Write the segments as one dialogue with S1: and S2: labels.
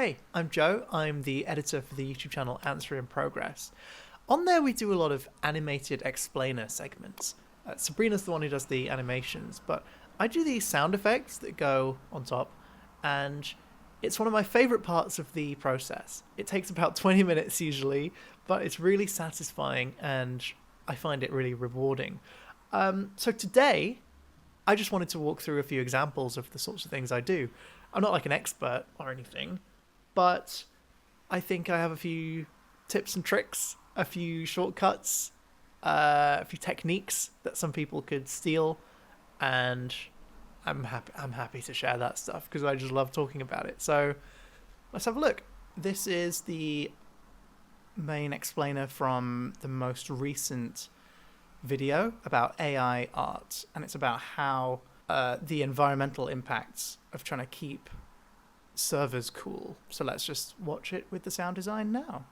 S1: Hey, I'm Joe. I'm the editor for the YouTube channel Answer in Progress. On there, we do a lot of animated explainer segments. Sabrina's the one who does the animations, but I do these sound effects that go on top, and it's one of my favorite parts of the process. It takes about 20 minutes usually, but it's really satisfying and I find it really rewarding. So today, I just wanted to walk through a few examples of the sorts of things I do. I'm not like an expert or anything, but I think I have a few tips and tricks, a few shortcuts, a few techniques that some people could steal, and I'm happy to share that stuff because I just love talking about it. So let's have a look. This is the main explainer from the most recent video about AI art, and it's about how the environmental impacts of trying to keep servers cool. So let's just watch it with the sound design now.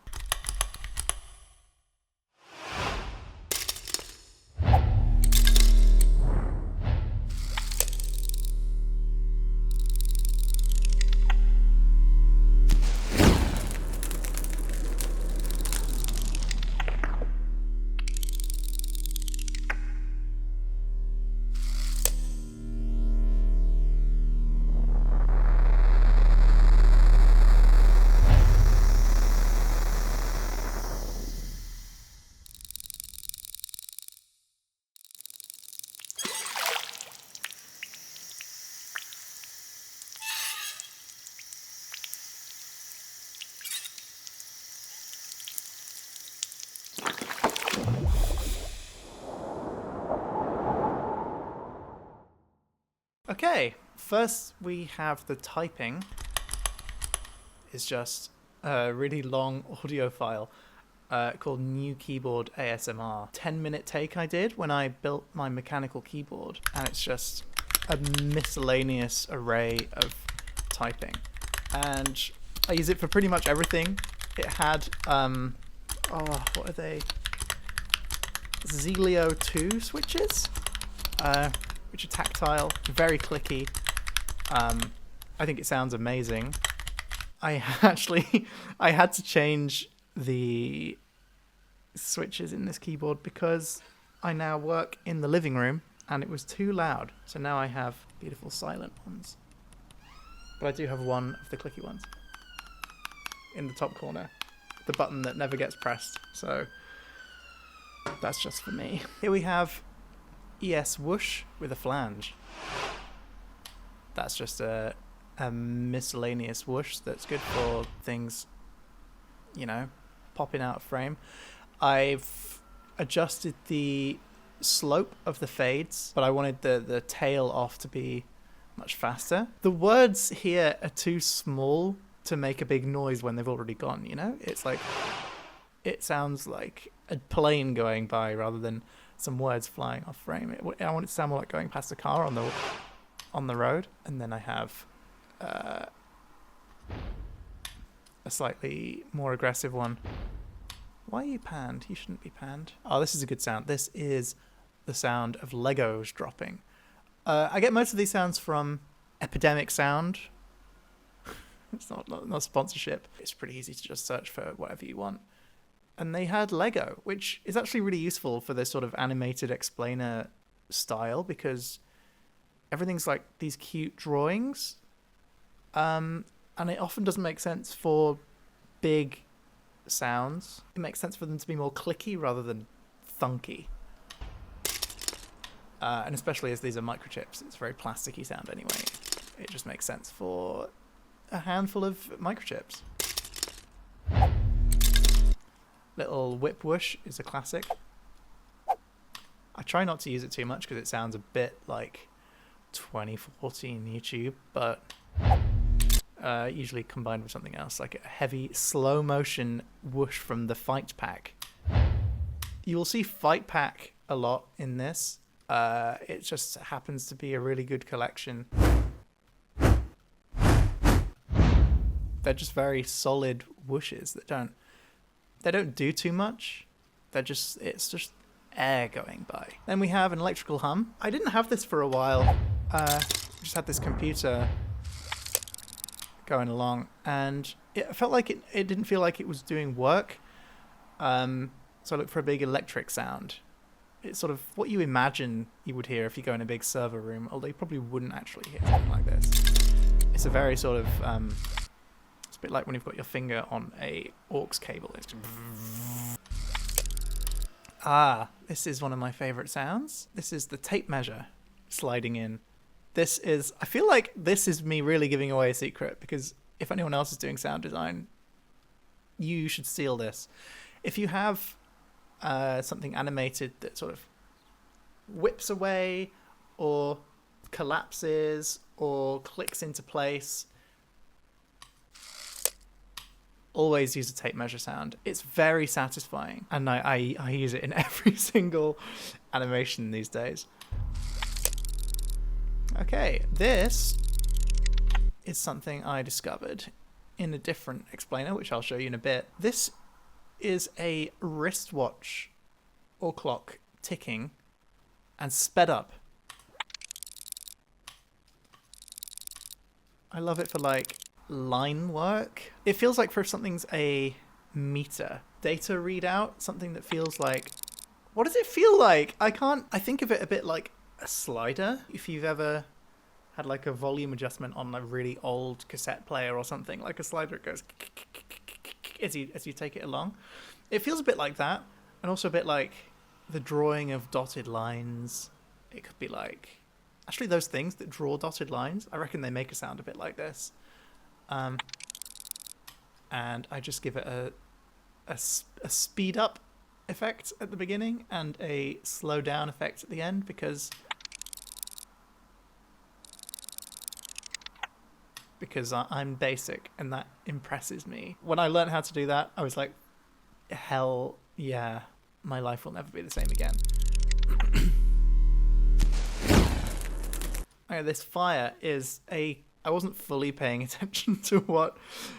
S1: Okay, first we have the typing. Is just a really long audio file called New Keyboard ASMR. 10-minute take I did when I built my mechanical keyboard, and it's just a miscellaneous array of typing. And I use it for pretty much everything. It had, what are they? Zelio 2 switches, which are tactile, very clicky. I think it sounds amazing. I had to change the switches in this keyboard because I now work in the living room and it was too loud. So now I have beautiful silent ones. But I do have one of the clicky ones in the top corner, the button that never gets pressed. So that's just for me. Here we have ES Whoosh with a flange. That's just a miscellaneous whoosh that's good for things, popping out of frame. I've adjusted the slope of the fades, but I wanted the tail off to be much faster. The words here are too small to make a big noise when they've already gone, It's like, it sounds like a plane going by rather than some words flying off frame. I want it to sound more like going past a car on the road. And then I have a slightly more aggressive one. Why are you panned? You shouldn't be panned. Oh, this is a good sound. This is the sound of Legos dropping. I get most of these sounds from Epidemic Sound. It's not sponsorship. It's pretty easy to just search for whatever you want. And they had Lego, which is actually really useful for this sort of animated explainer style because everything's like these cute drawings. And it often doesn't make sense for big sounds. It makes sense for them to be more clicky rather than thunky. And especially as these are microchips, it's a very plasticky sound anyway. It just makes sense for a handful of microchips. Little whip whoosh is a classic. I try not to use it too much because it sounds a bit like 2014 YouTube, but usually combined with something else, like a heavy slow motion whoosh from the Fight Pack. You will see Fight Pack a lot in this. It just happens to be a really good collection. They're just very solid whooshes that don't do too much. It's just air going by. Then we have an electrical hum. I didn't have this for a while. Just had this computer going along, and it felt like it didn't feel like it was doing work. So I looked for a big electric sound. It's sort of what you imagine you would hear if you go in a big server room, although you probably wouldn't actually hear something like this. It's a very sort of, it's a bit like when you've got your finger on a aux cable. It's this is one of my favorite sounds. This is the tape measure sliding in. I feel like this is me really giving away a secret, because if anyone else is doing sound design, you should steal this. If you have something animated that sort of whips away or collapses or clicks into place, always use a tape measure sound. It's very satisfying, and I use it in every single animation these days. Okay, this is something I discovered in a different explainer, which I'll show you in a bit. This is a wristwatch or clock ticking and sped up. I love it for like line work. It feels like for if something's a meter data readout, something that feels like, what does it feel like? I think of it a bit like a slider. If you've ever had like a volume adjustment on a really old cassette player or something, like a slider, it goes as you take it along. It feels a bit like that, and also a bit like the drawing of dotted lines. It could be like, actually those things that draw dotted lines, I reckon they make a sound a bit like this. And I just give it a speed up effect at the beginning and a slow down effect at the end, because I'm basic and that impresses me. When I learned how to do that, I was like, hell yeah, my life will never be the same again. Okay, this fire is I wasn't fully paying attention to what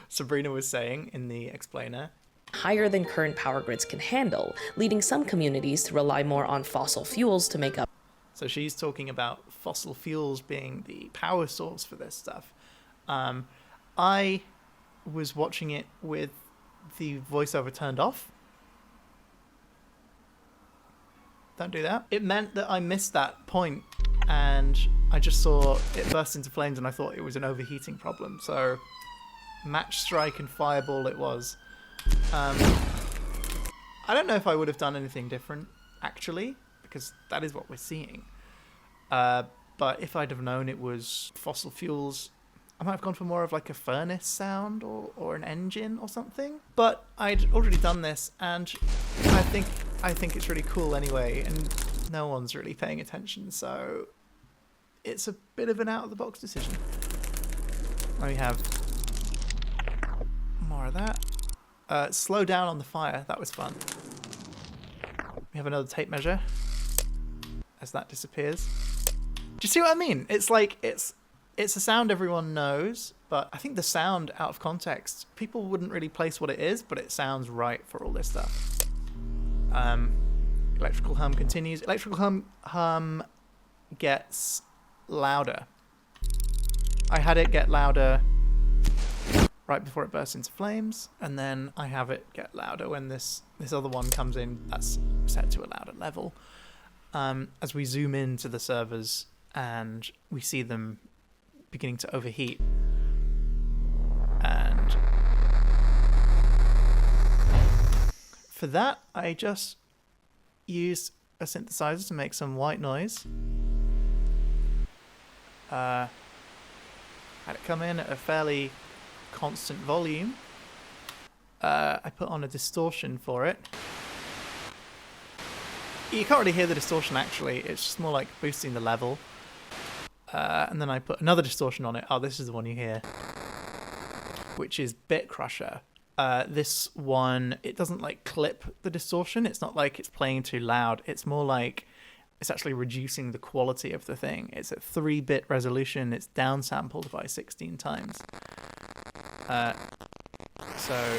S1: Sabrina was saying in the explainer.
S2: Higher than current power grids can handle, leading some communities to rely more on fossil fuels to make up.
S1: So she's talking about fossil fuels being the power source for this stuff. I was watching it with the voiceover turned off. Don't do that. It meant that I missed that point, and I just saw it burst into flames, and I thought it was an overheating problem. So match strike and fireball it was. I don't know if I would have done anything different, actually, because that is what we're seeing. But if I'd have known it was fossil fuels, I might have gone for more of like a furnace sound or an engine or something. But I'd already done this, and I think it's really cool anyway, and no one's really paying attention, so it's a bit of an out-of-the-box decision. We have more of that. Slow down on the fire, that was fun. We have another tape measure as that disappears. Do you see what I mean? It's like, it's a sound everyone knows, but I think the sound out of context, people wouldn't really place what it is, but it sounds right for all this stuff. Electrical hum continues. Electrical hum gets louder. I had it get louder right before it bursts into flames, and then I have it get louder when this other one comes in. That's set to a louder level. As we zoom into the servers and we see them beginning to overheat, and for that I just used a synthesizer to make some white noise. Had it come in at a fairly constant volume. I put on a distortion for it. You can't really hear the distortion actually, it's just more like boosting the level. And then I put another distortion on it. Oh, this is the one you hear, which is Bit Crusher. This one, it doesn't like clip the distortion. It's not like it's playing too loud. It's more like it's actually reducing the quality of the thing. It's at 3-bit resolution. It's downsampled by 16 times. So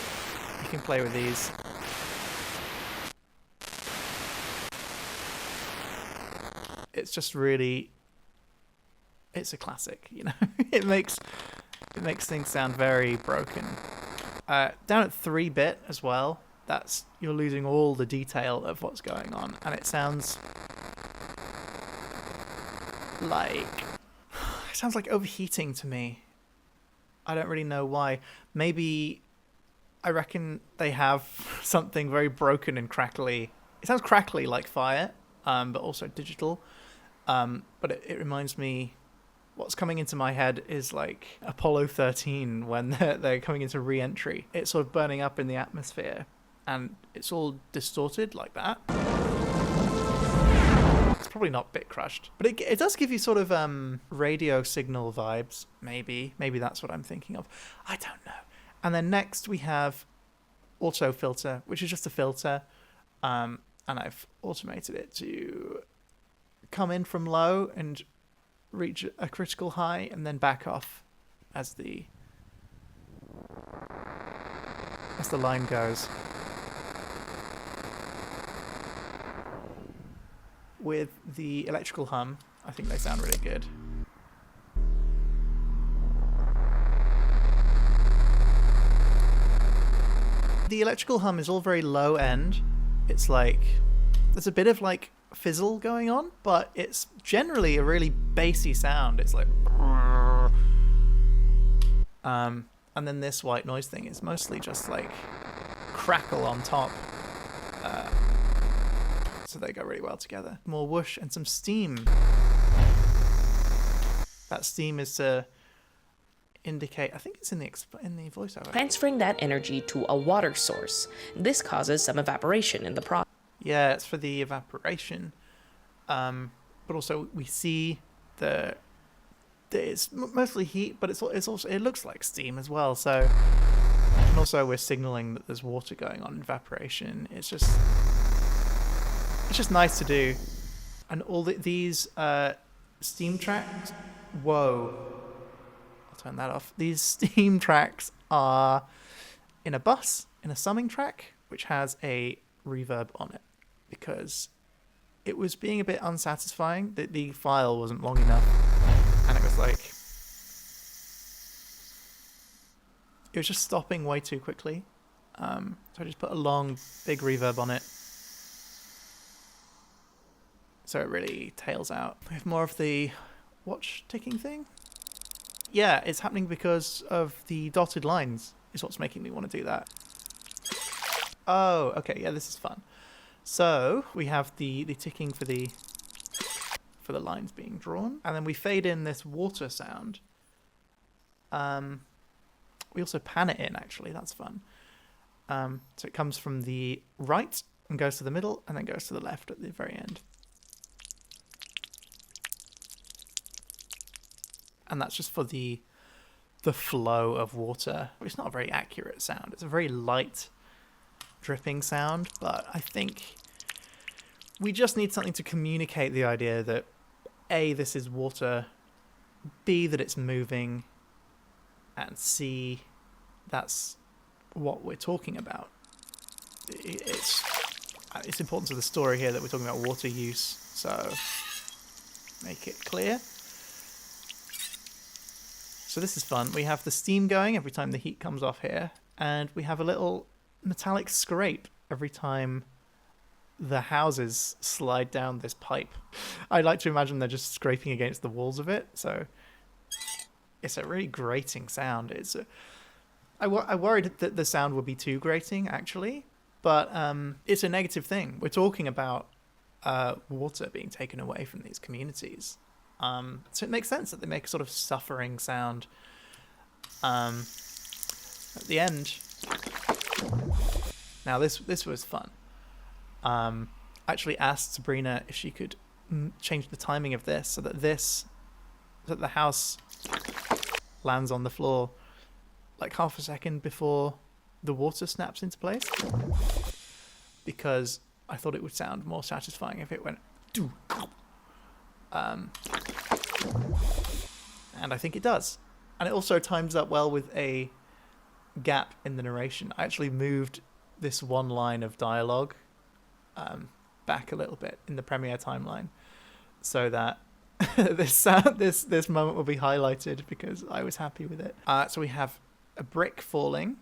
S1: you can play with these. It's just really, it's a classic, you know. It makes It makes things sound very broken. Down at 3-bit as well, you're losing all the detail of what's going on, and it sounds like overheating to me. I don't really know why. Maybe I reckon they have something very broken and crackly. It sounds crackly like fire, but also digital. But it reminds me, what's coming into my head is like Apollo 13 when they're coming into re-entry. It's sort of burning up in the atmosphere, and it's all distorted like that. It's probably not bit crushed, but it does give you sort of radio signal vibes. Maybe that's what I'm thinking of. I don't know. And then next we have auto filter, which is just a filter, and I've automated it to come in from low and reach a critical high and then back off as the line goes. With the electrical hum, I think they sound really good. The electrical hum is all very low end. It's like there's a bit of like fizzle going on, but it's generally a really bassy sound. It's like and then this white noise thing is mostly just like crackle on top. So they go really well together. More whoosh and some steam. That steam is to indicate, I think it's in the voiceover.
S2: Transferring that energy to a water source. This causes some evaporation in the process.
S1: Yeah, it's for the evaporation. But also we see it's mostly heat, but it's also, it looks like steam as well. So, and also we're signaling that there's water going on, evaporation. It's just nice to do. And all these steam tracks, whoa, I'll turn that off. These steam tracks are in a summing track, which has a reverb on it, because it was being a bit unsatisfying. The file wasn't long enough, and it was like, it was just stopping way too quickly. So I just put a long, big reverb on it, so it really tails out. We have more of the watch ticking thing. Yeah, it's happening because of the dotted lines is what's making me want to do that. Oh, okay, yeah, this is fun. So we have the ticking for the lines being drawn, and then we fade in this water sound. We also pan it in, actually, that's fun. So it comes from the right and goes to the middle and then goes to the left at the very end. And that's just for the flow of water. It's not a very accurate sound. It's a very light dripping sound, but I think we just need something to communicate the idea that A, this is water, B, that it's moving, and C, that's what we're talking about. It's important to the story here that we're talking about water use, so make it clear. So this is fun. We have the steam going every time the heat comes off here, and we have a little metallic scrape every time the houses slide down this pipe. I like to imagine they're just scraping against the walls of it, so it's a really grating sound. I worried that the sound would be too grating, actually, but it's a negative thing. We're talking about water being taken away from these communities. So it makes sense that they make a sort of suffering sound at the end. Now this was fun. I actually asked Sabrina if she could change the timing of this so that the house lands on the floor like half a second before the water snaps into place, because I thought it would sound more satisfying if it went doo. And I think it does. And it also times up well with a gap in the narration. I actually moved this one line of dialogue back a little bit in the Premiere timeline so that this moment will be highlighted because I was happy with it. So we have a brick falling.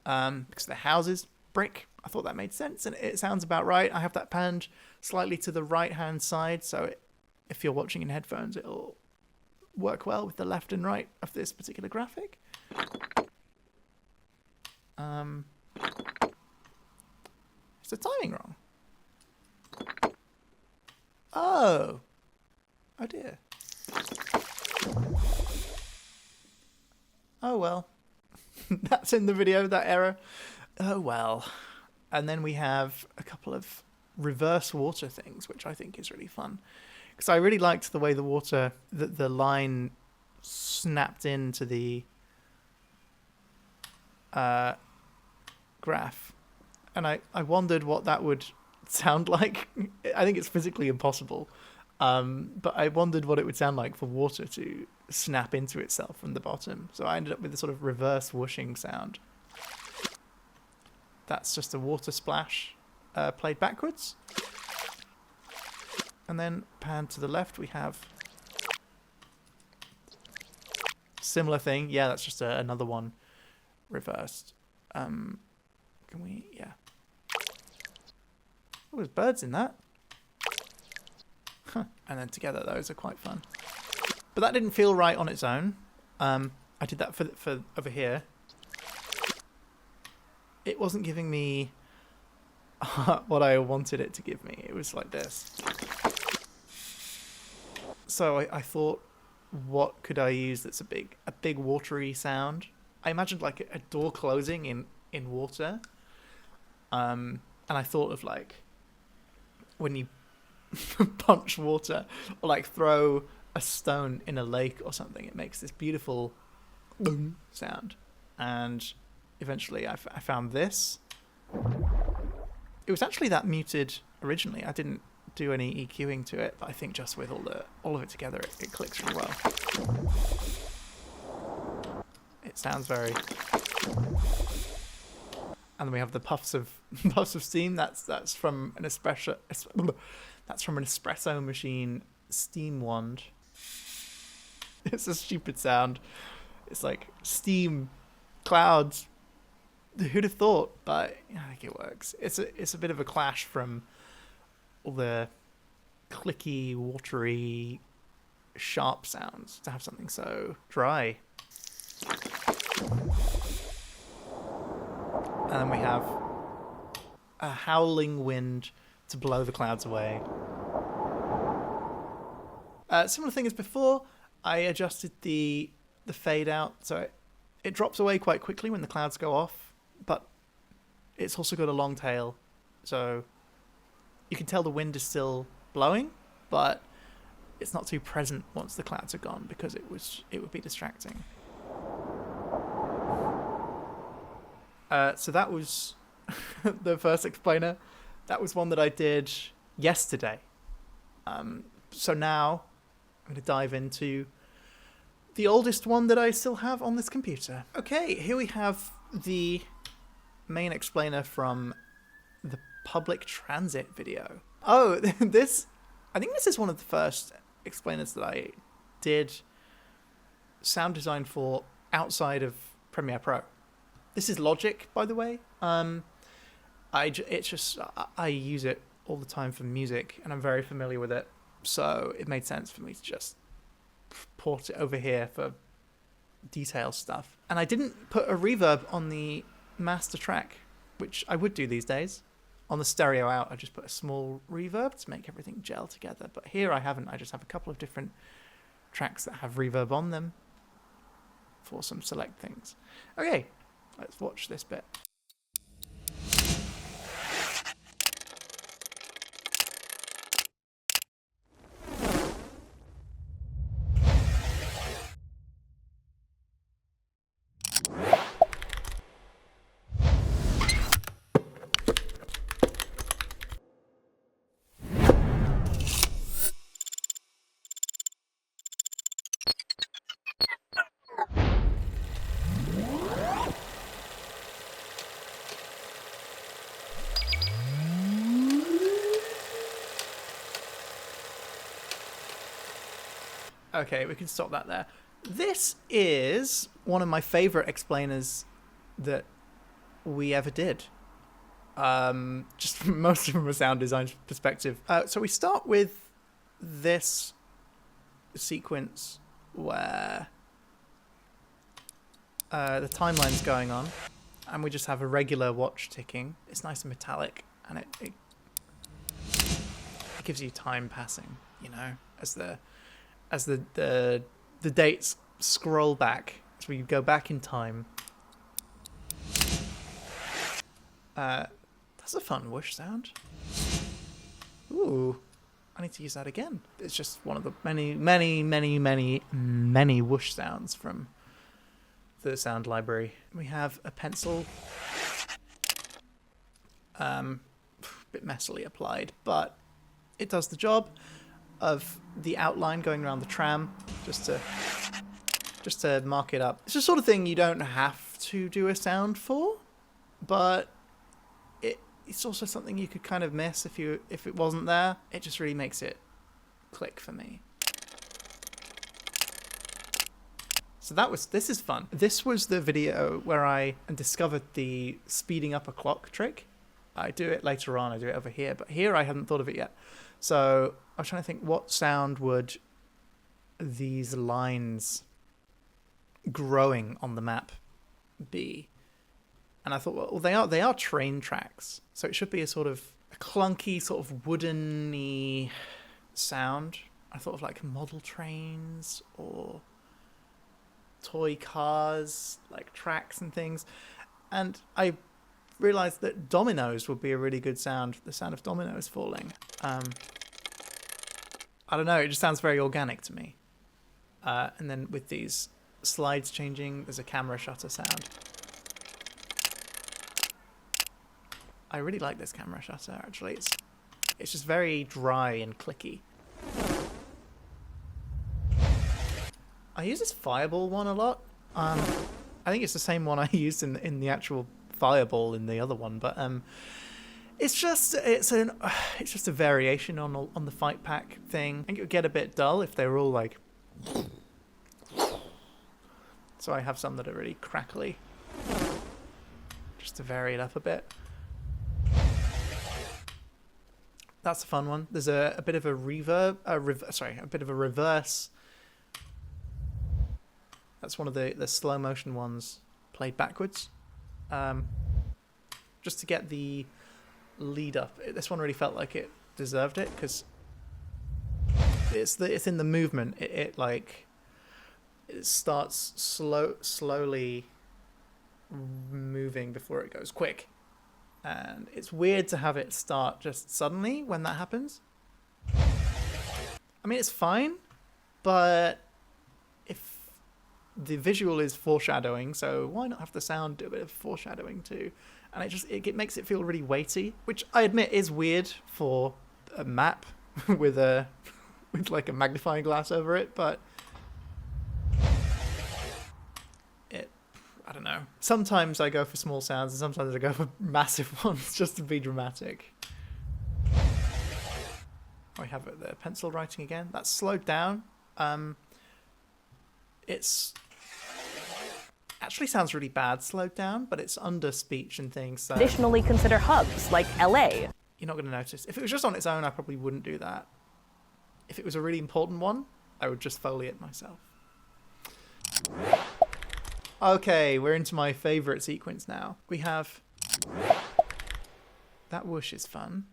S1: Because the house is brick. I thought that made sense, and it sounds about right. I have that panned slightly to the right-hand side, so if you're watching in headphones, it'll work well with the left and right of this particular graphic. Is the timing wrong? Oh dear. Oh well. That's in the video, that error. Oh well. And then we have a couple of reverse water things, which I think is really fun. Because I really liked the way the water, the line snapped into the graph. And I wondered what that would sound like. I think it's physically impossible. But I wondered what it would sound like for water to snap into itself from the bottom. So I ended up with a sort of reverse whooshing sound. That's just a water splash played backwards. And then pan to the left, we have similar thing. Yeah, that's just another one reversed. Can we? Yeah. Oh, there's birds in that. Huh. And then together, those are quite fun. But that didn't feel right on its own. I did that for over here. It wasn't giving me what I wanted it to give me. It was like this. So I thought, what could I use that's a big watery sound? I imagined like a door closing in water. And I thought of like when you punch water or like throw a stone in a lake or something, it makes this beautiful boom sound. And eventually I found this. It was actually that muted originally. I didn't do any EQing to it, but I think just with all of it together, it clicks really well. It sounds very. And then we have the puffs of steam. That's from an espresso. That's from an espresso machine steam wand. It's a stupid sound. It's like steam, clouds. Who'd have thought? But I think it works. It's a bit of a clash from all the clicky, watery, sharp sounds to have something so dry. And then we have a howling wind to blow the clouds away. Similar thing as before, I adjusted the fade out, so it drops away quite quickly when the clouds go off, but it's also got a long tail, so you can tell the wind is still blowing, but it's not too present once the clouds are gone because it would be distracting. So that was the first explainer. That was one that I did yesterday. So now I'm going to dive into the oldest one that I still have on this computer. Okay, here we have the main explainer from the public transit video. Oh, I think this is one of the first explainers that I did sound design for outside of Premiere Pro. This is Logic, by the way. I use it all the time for music, and I'm very familiar with it. So it made sense for me to just port it over here for detail stuff. And I didn't put a reverb on the master track, which I would do these days. On the stereo out, I just put a small reverb to make everything gel together. But here I haven't. I just have a couple of different tracks that have reverb on them for some select things. Okay, let's watch this bit. Okay, we can stop that there. This is one of my favorite explainers that we ever did. Just mostly from a sound design perspective. So we start with this sequence where the timeline's going on, and we just have a regular watch ticking. It's nice and metallic, and it gives you time passing, you know, as the dates scroll back, as we go back in time. That's a fun whoosh sound. Ooh, I need to use that again. It's just one of the many whoosh sounds from the sound library. We have a pencil, a bit messily applied, but it does the job of the outline going around the tram, just to mark it up. It's the sort of thing you don't have to do a sound for, but it's also something you could kind of miss if it wasn't there. It just really makes it click for me. So this is fun. This was the video where I discovered the speeding up a clock trick. I do it later on, I do it over here, but here I hadn't thought of it yet. So I was trying to think, what sound would these lines growing on the map be? And I thought, well, they are train tracks, so it should be a sort of a clunky, sort of wooden-y sound. I thought of like model trains or toy cars, like tracks and things. And I realized that dominoes would be a really good sound, the sound of dominoes falling. I don't know, it just sounds very organic to me. And then with these slides changing, there's a camera shutter sound. I really like this camera shutter, actually. It's just very dry and clicky. I use this Fireball one a lot. I think it's the same one I used in the actual Fireball in the other one, but it's just a variation on the Fight Pack thing. I think it would get a bit dull if they were all like. So I have some that are really crackly, just to vary it up a bit. That's a fun one. There's a bit of a reverb, a bit of a reverse. That's one of the slow motion ones played backwards, just to get the lead up. This one really felt like it deserved it because it's in the movement. It starts slowly moving before it goes quick. And it's weird to have it start just suddenly when that happens. I mean, it's fine, but if the visual is foreshadowing, so why not have the sound do a bit of foreshadowing too? And it makes it feel really weighty, which I admit is weird for a map with like a magnifying glass over it, but I don't know. Sometimes I go for small sounds and sometimes I go for massive ones just to be dramatic. We have the pencil writing again. That's slowed down. It's actually sounds really bad slowed down, but it's under speech and things. So
S3: Additionally, consider hubs like LA.
S1: You're not going to notice. If it was just on its own, I probably wouldn't do that. If it was a really important one, I would just Foley it myself. Okay, we're into my favorite sequence now. We have that whoosh is fun.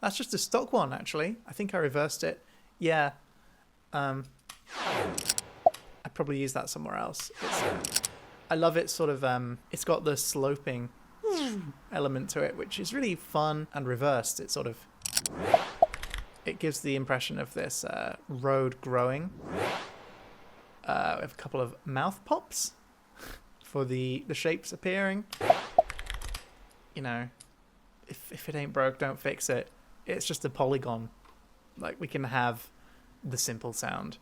S1: That's just a stock one, actually. I think I reversed it. Yeah. I'd probably use that somewhere else. I love it sort of, it's got the sloping element to it, which is really fun and reversed. It sort of, it gives the impression of this road growing. We have a couple of mouth pops for the shapes appearing. You know, if it ain't broke, don't fix it. It's just a polygon. Like, we can have the simple sound.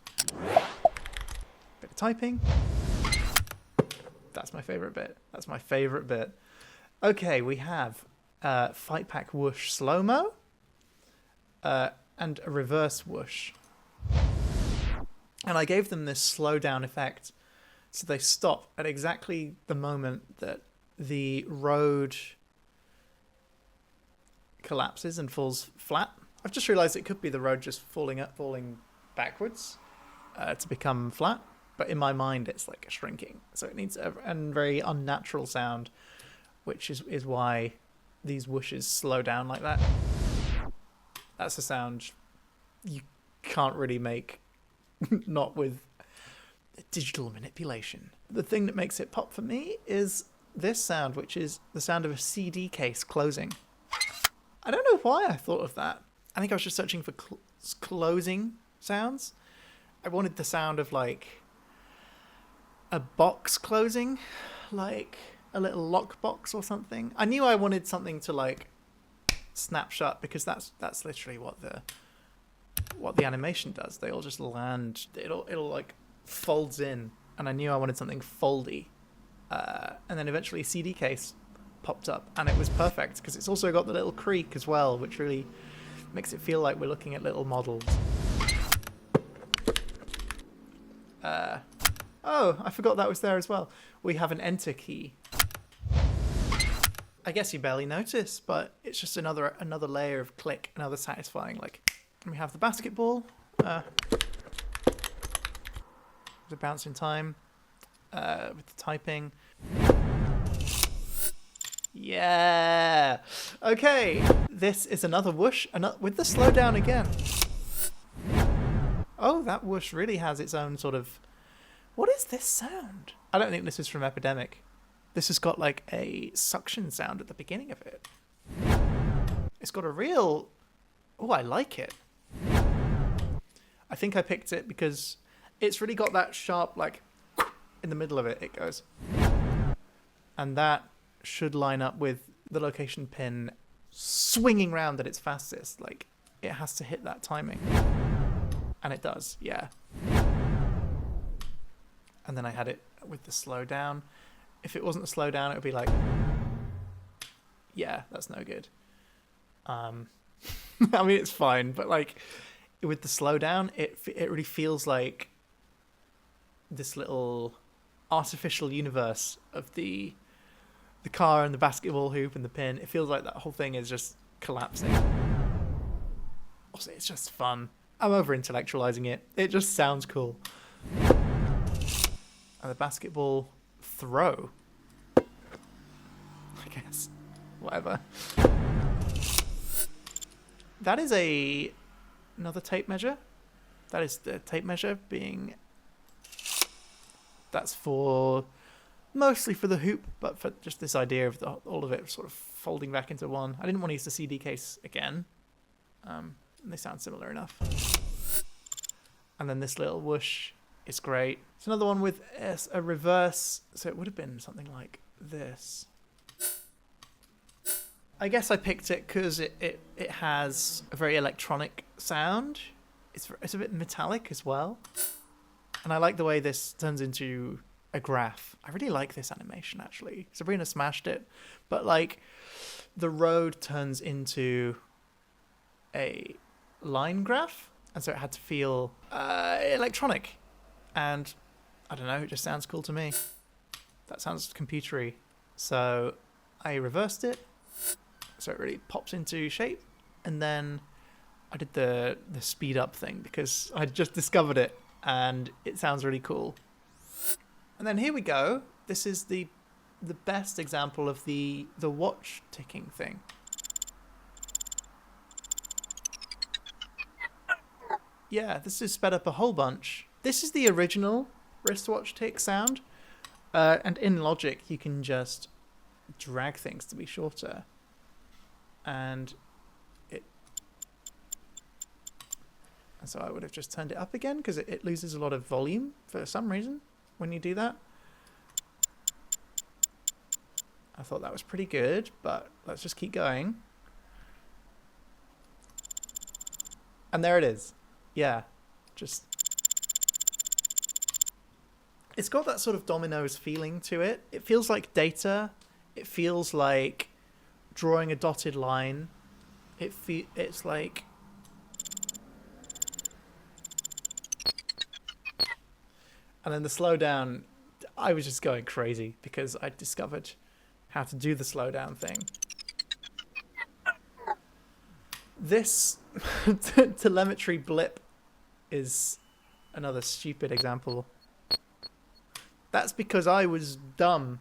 S1: Bit of typing. That's my favorite bit. That's my favorite bit. Okay, we have Fight Pack whoosh slow-mo and a reverse whoosh. And I gave them this slow down effect. So they stop at exactly the moment that the road collapses and falls flat. I've just realized it could be the road just falling backwards to become flat. But in my mind, it's like shrinking. So it needs a very unnatural sound, which is why these whooshes slow down like that. That's a sound you can't really make not with digital manipulation. The thing that makes it pop for me is this sound, which is the sound of a CD case closing. I don't know why I thought of that. I think I was just searching for closing sounds. I wanted the sound of like a box closing, like a little lockbox or something. I knew I wanted something to like snap shut because that's literally what the animation does. They all just land. It'll like folds in, and I knew I wanted something foldy. And then eventually CD case popped up, and it was perfect because it's also got the little creak as well, which really makes it feel like we're looking at little models. Oh, I forgot that was there as well. We have an enter key. I guess you barely notice, but it's just another layer of click, another satisfying. Like, we have the basketball. The bounce in time with the typing. Yeah. Okay. This is another whoosh, with the slowdown again. Oh, that whoosh really has its own sort of... What is this sound? I don't think this is from Epidemic. This has got like a suction sound at the beginning of it. It's got a real... Oh, I like it. I think I picked it because it's really got that sharp, like, in the middle of it, it goes. And that should line up with the location pin swinging round at its fastest. Like, it has to hit that timing. And it does, yeah. And then I had it with the slowdown. If it wasn't the slowdown, it would be like, yeah, that's no good. I mean, it's fine, but like with the slowdown, it really feels like this little artificial universe of the car and the basketball hoop and the pin. It feels like that whole thing is just collapsing. Also, it's just fun. I'm over-intellectualizing it. It just sounds cool. And the basketball throw, I guess. Whatever. That is another tape measure. That is the tape measure being... That's mostly for the hoop, but for just this idea of all of it sort of folding back into one. I didn't want to use the CD case again. They sound similar enough. And then this little whoosh is great. It's another one with a reverse, so it would have been something like this. I guess I picked it because it has a very electronic sound. It's a bit metallic as well. And I like the way this turns into a graph. I really like this animation, actually. Sabrina smashed it. But, like, the road turns into a line graph. And so it had to feel electronic. And, I don't know, it just sounds cool to me. That sounds computery. So I reversed it. So it really pops into shape. And then I did the speed up thing because I just discovered it. And it sounds really cool. And then here we go. This is the best example of the watch ticking thing. Yeah, this is sped up a whole bunch. This is the original wristwatch tick sound. And in Logic, you can just drag things to be shorter. And so I would have just turned it up again because it loses a lot of volume for some reason when you do that. I thought that was pretty good, but let's just keep going. And there it is. Yeah, just... It's got that sort of Dominoes feeling to it. It feels like data. It feels like drawing a dotted line. It's like... And then the slowdown, I was just going crazy because I discovered how to do the slowdown thing. This telemetry blip is another stupid example. That's because I was dumb.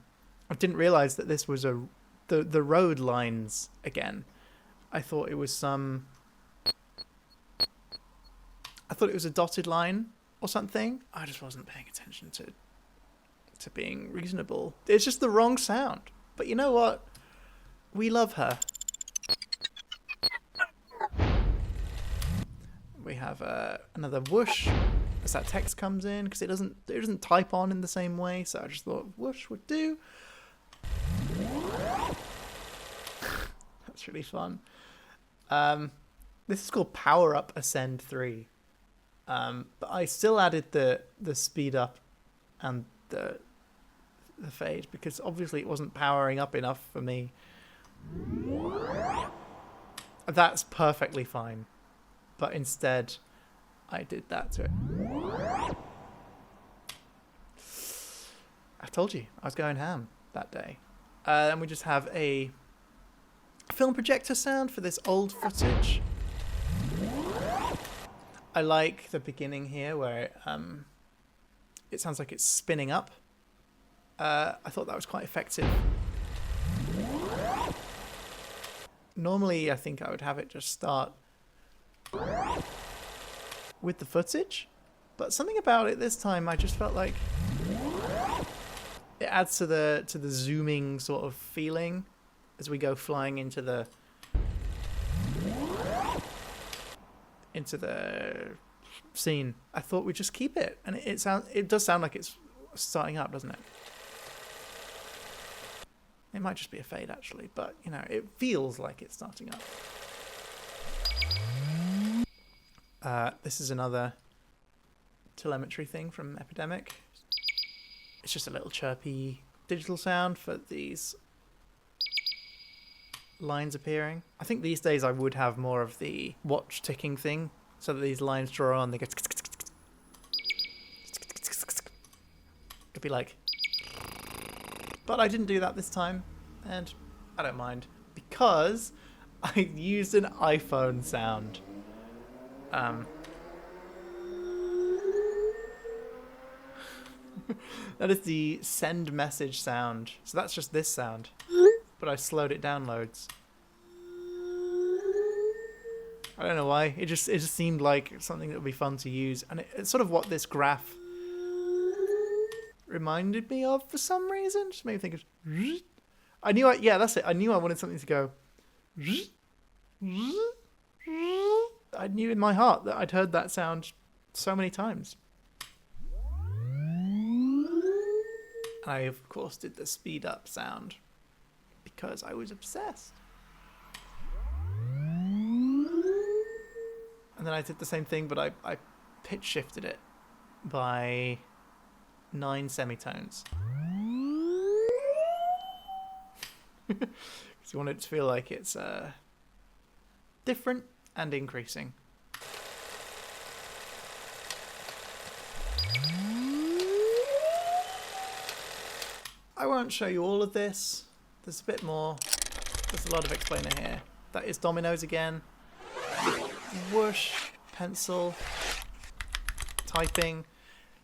S1: I didn't realize that this was the road lines again. I thought it was a dotted line or something. I just wasn't paying attention to being reasonable. It's just the wrong sound. But you know what? We love her. We have another whoosh as that text comes in, because it doesn't type on in the same way, so I just thought whoosh would do. That's really fun. This is called Power Up Ascend 3. But I still added the speed up and the fade, because obviously it wasn't powering up enough for me. That's perfectly fine. But instead, I did that to it. I told you, I was going ham that day. And we just have a film projector sound for this old footage. I like the beginning here where it sounds like it's spinning up. I thought that was quite effective. Normally, I think I would have it just start with the footage, but something about it this time, I just felt like it adds to the zooming sort of feeling as we go flying into the scene. I thought we'd just keep it, and it does sound like it's starting up, doesn't it? It might just be a fade actually, but you know, it feels like it's starting up. This is another telemetry thing from Epidemic. It's just a little chirpy digital sound for these lines appearing. I think these days I would have more of the watch ticking thing, so that these lines draw on, they go. It'd be like. But I didn't do that this time, and I don't mind, because I used an iPhone sound. That is the send message sound. So that's just this sound, but I slowed it down loads. I don't know why. It just seemed like something that would be fun to use, and it's sort of what this graph reminded me of for some reason. Just made me think of. That's it. I knew I wanted something to go. I knew in my heart that I'd heard that sound so many times. I, of course, did the speed up sound because I was obsessed. And then I did the same thing, but I pitch shifted it by 9 semitones. Because you want it to feel like it's different and increasing. I won't show you all of this. There's a bit more. There's a lot of explainer here. That is dominoes again. Whoosh, pencil, typing.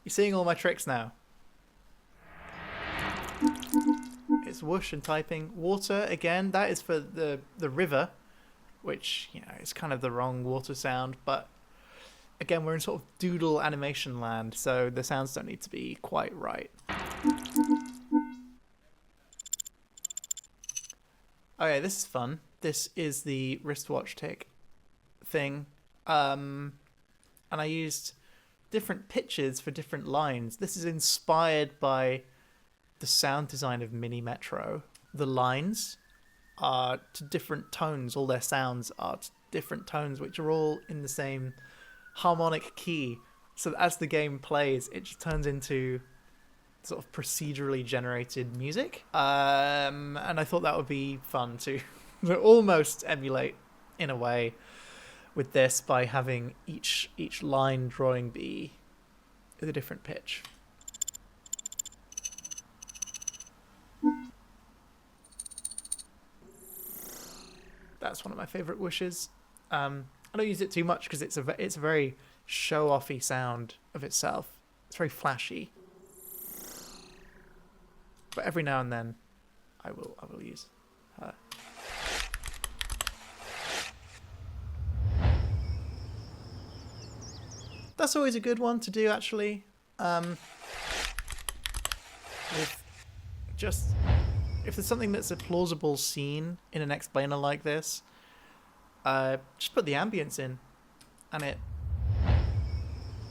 S1: You're seeing all my tricks now. It's whoosh and typing. Water again. That is for the river, which, you know, is kind of the wrong water sound, but again, we're in sort of doodle animation land, so the sounds don't need to be quite right. Okay, this is fun. This is the wristwatch tick thing. And I used different pitches for different lines. This is inspired by the sound design of Mini Metro. The lines are to different tones. All their sounds are to different tones, which are all in the same harmonic key. So that as the game plays, it just turns into sort of procedurally generated music. And I thought that would be fun to almost emulate in a way with this by having each line drawing be a different pitch. That's one of my favorite whooshes. I don't use it too much because it's a very show-offy sound of itself. It's very flashy. But every now and then, I will use her. That's always a good one to do, actually. With just, if there's something that's a plausible scene in an explainer like this, just put the ambience in, and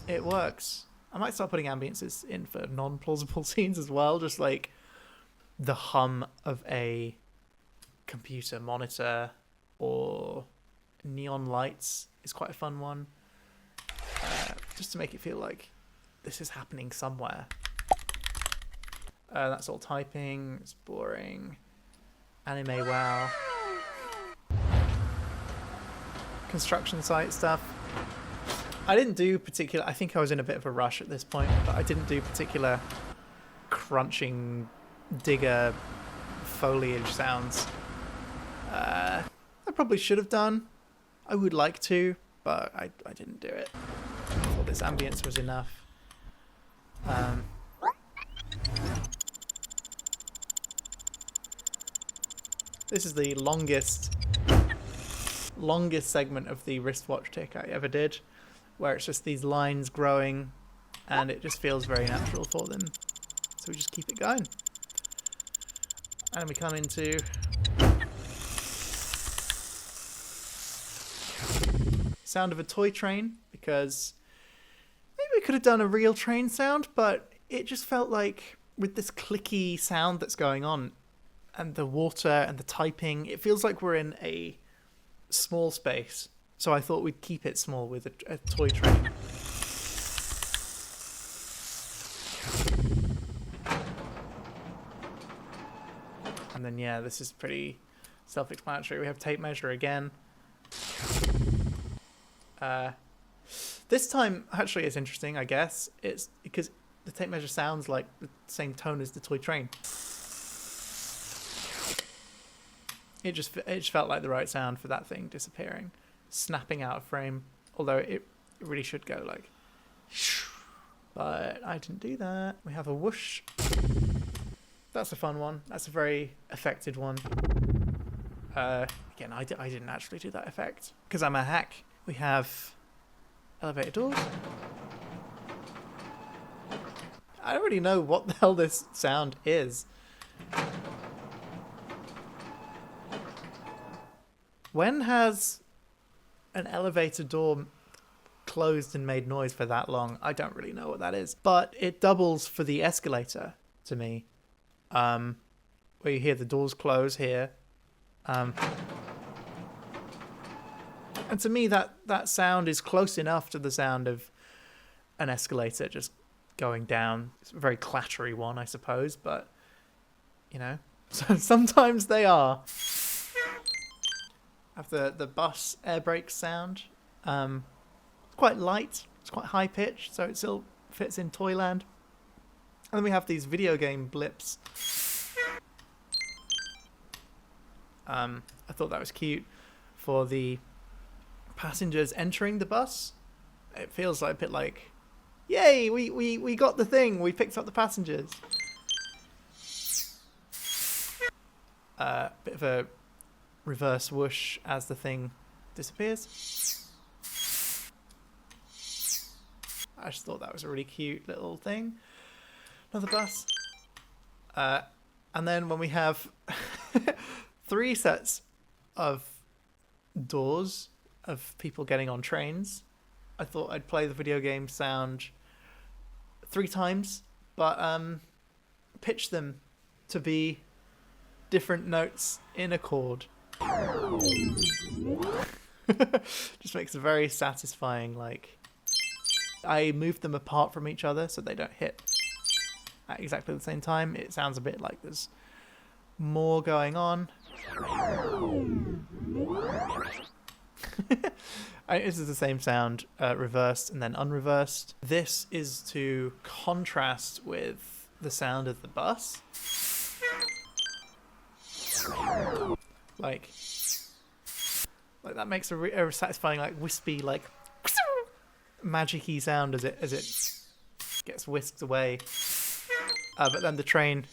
S1: it works. I might start putting ambiences in for non-plausible scenes as well, just like the hum of a computer monitor or neon lights is quite a fun one. Just to make it feel like this is happening somewhere. That's all typing. It's boring. Anime wow. Construction site stuff. I didn't do particular... I think I was in a bit of a rush at this point, but I didn't do particular crunching digger foliage sounds. I probably should have done. I would like to, but I didn't do it. I thought this ambience was enough. This is the longest segment of the wristwatch tick I ever did, where it's just these lines growing, and it just feels very natural for them. So we just keep it going. And we come into sound of a toy train, because maybe we could have done a real train sound, but it just felt like with this clicky sound that's going on and the water and the typing, it feels like we're in a small space. So I thought we'd keep it small with a toy train. And then, yeah, this is pretty self-explanatory. We have tape measure again. This time, actually, it's interesting, I guess. It's because the tape measure sounds like the same tone as the toy train. It just felt like the right sound for that thing disappearing, snapping out of frame. Although it really should go like... But I didn't do that. We have a whoosh. That's a fun one. That's a very affected one. Again, I didn't actually do that effect because I'm a hack. We have elevator doors. I don't really know what the hell this sound is. When has an elevator door closed and made noise for that long? I don't really know what that is. But it doubles for the escalator to me. Where you hear the doors close here. And to me, that sound is close enough to the sound of an escalator just going down. It's a very clattery one, I suppose, but, you know, so sometimes they are. Have the bus air brake sound. Quite light. It's quite high pitched, so it still fits in Toyland. And then we have these video game blips. I thought that was cute for the passengers entering the bus. It feels like a bit like, yay, we got the thing, we picked up the passengers. Bit of a reverse whoosh as the thing disappears. I just thought that was a really cute little thing. Another bus. And then when we have 3 sets of doors of people getting on trains, I thought I'd play the video game sound 3 times, but pitch them to be different notes in a chord. Just makes a very satisfying, like, I moved them apart from each other so they don't hit at exactly the same time. It sounds a bit like there's more going on. This is the same sound, reversed and then unreversed. This is to contrast with the sound of the bus. Like, Like that makes a satisfying, like wispy, like magic-y sound as it gets whisked away. But then the train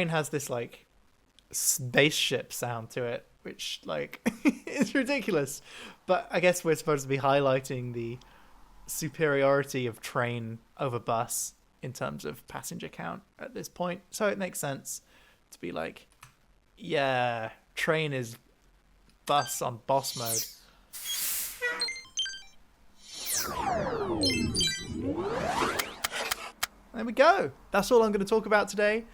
S1: has this like spaceship sound to it, which like is ridiculous. But I guess we're supposed to be highlighting the superiority of train over bus in terms of passenger count at this point. So it makes sense to be like, yeah, train is bus on boss mode. There we go. That's all I'm going to talk about today.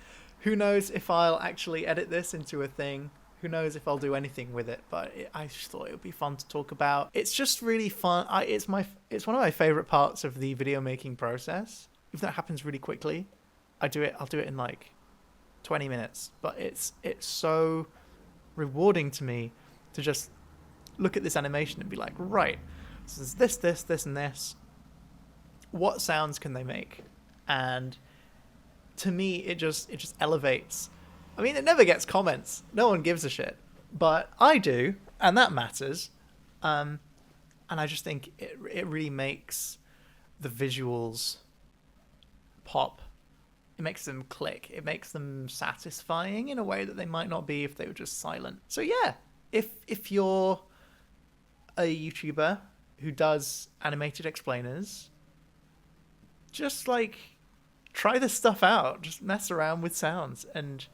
S1: Who knows if I'll actually edit this into a thing. Who knows if I'll do anything with it, but I just thought it would be fun to talk about. It's just really fun. It's one of my favorite parts of the video making process. Even though it happens really quickly, I'll do it in like 20 minutes, but it's so rewarding to me to just look at this animation and be like, right, so there's this, and this. What sounds can they make? And to me, it just elevates. I mean, it never gets comments. No one gives a shit, but I do, and that matters. And I just think it really makes the visuals pop. It makes them click. It makes them satisfying in a way that they might not be if they were just silent. So yeah, if you're a YouTuber who does animated explainers, just like try this stuff out. Just mess around with sounds and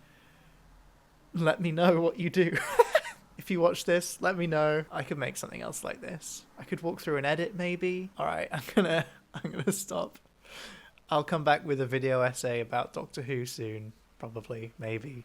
S1: let me know what you do. If you watch this, let me know. I could make something else like this. I could walk through and edit maybe. All right, I'm gonna stop. I'll come back with a video essay about Doctor Who soon, probably, maybe.